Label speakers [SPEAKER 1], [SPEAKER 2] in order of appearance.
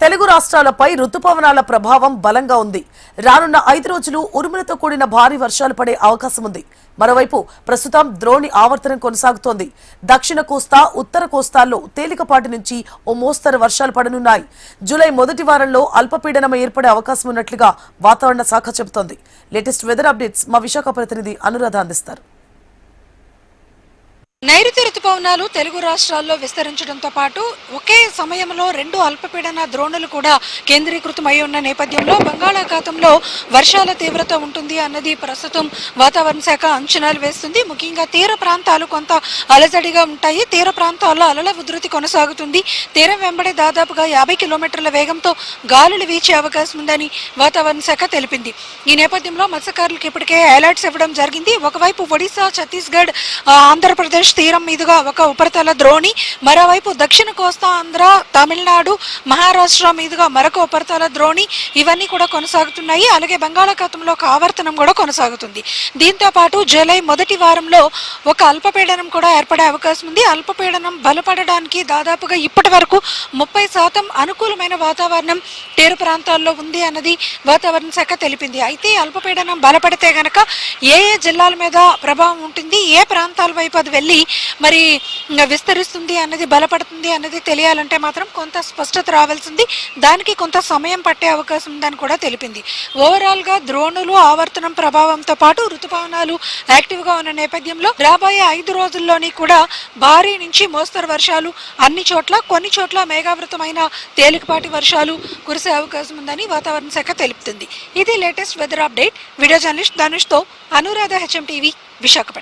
[SPEAKER 1] తెలుగు రాష్ట్రాలపై రుతుపవనాల ప్రభావం బలంగా ఉంది. రానున్న 5 రోజులు ఉరుములతో కూడిన భారీ వర్షాలు పడే అవకాశం ఉంది. మరోవైపు ప్రస్తుతం ద్రోణి ఆవర్తనం కొనసాగుతోంది. దక్షిణ కోస్తా, ఉత్తర కోస్తాల్లో తేలికపాటి నుంచి ఓ మోస్తరు వర్షాలు పడనున్నాయి. జూలై మొదటి వారంలో అల్పపీడనం ఏర్పడే అవకాశం ఉన్నట్లుగా వాతావరణ శాఖ చెబుతోంది. లేటెస్ట్ వెదర్ అప్డేట్స్ మా విశాఖ ప్రతినిధి అనురాధ అందిస్తారు.
[SPEAKER 2] నైరుతి రుతుపవనాలు తెలుగు రాష్ట్రాల్లో విస్తరించడంతో పాటు ఒకే సమయంలో 2 అల్పపీడన ద్రోణులు కూడా కేంద్రీకృతమై ఉన్న నేపథ్యంలో బంగాళాఖాతంలో వర్షాల తీవ్రత ఉంటుంది అన్నది ప్రస్తుతం వాతావరణ శాఖ అంచనాలు వేస్తుంది. ముఖ్యంగా తీర ప్రాంతాలు కొంత అలజడిగా ఉంటాయి. తీర ప్రాంతాల్లో అలల ఉధృతి కొనసాగుతుంది. తీరం వెంబడి దాదాపుగా 50 కిలోమీటర్ల వేగంతో గాలులు వీచే అవకాశం ఉందని వాతావరణ శాఖ తెలిపింది. ఈ నేపథ్యంలో మత్స్యకారులకు ఇప్పటికే అలర్ట్స్ ఇవ్వడం జరిగింది. ఒకవైపు ఒడిశా, ఛత్తీస్గఢ్, ఆంధ్రప్రదేశ్ తీరం మీదుగా ఒక ఉపరితల ద్రోణి, మరోవైపు దక్షిణ కోస్తా ఆంధ్ర, తమిళనాడు, మహారాష్ట్ర మీదుగా మరొక ఉపరితల ద్రోణి, ఇవన్నీ కూడా కొనసాగుతున్నాయి. అలాగే బంగాళాఖాతంలో ఒక ఆవర్తనం కూడా కొనసాగుతుంది. దీంతో పాటు జూలై మొదటి వారంలో ఒక అల్పపీడనం కూడా ఏర్పడే అవకాశం ఉంది. అల్పపీడనం బలపడడానికి దాదాపుగా ఇప్పటి వరకు 30% అనుకూలమైన వాతావరణం తీర ప్రాంతాల్లో ఉంది అన్నది వాతావరణ శాఖ తెలిపింది. అయితే అల్పపీడనం బలపడితే గనక ఏ జిల్లాల మీద ప్రభావం ఉంటుంది, ఏ ప్రాంతాల వైపు అది వెళ్ళి మరి విస్తరిస్తుంది అన్నది, బలపడుతుంది అన్నది తెలియాలంటే మాత్రం కొంత స్పష్టత రావాల్సింది. దానికి కొంత సమయం పట్టే అవకాశం ఉందని కూడా తెలిపింది. ఓవరాల్ గా ద్రోణులు, ఆవర్తనం ప్రభావంతో పాటు రుతుపవనాలు యాక్టివ్ గా ఉన్న నేపథ్యంలో రాబోయే 5 రోజుల్లోని కూడా భారీ నుంచి మోస్తరు వర్షాలు అన్ని చోట్ల, కొన్ని చోట్ల మేఘావృతమైన తేలికపాటి వర్షాలు కురిసే అవకాశం ఉందని వాతావరణ శాఖ తెలుపుతుంది. ఇది latest weather update. Video journalist Dhanush తో అనురాధ, HM టీవీ, విశాఖపట్నం.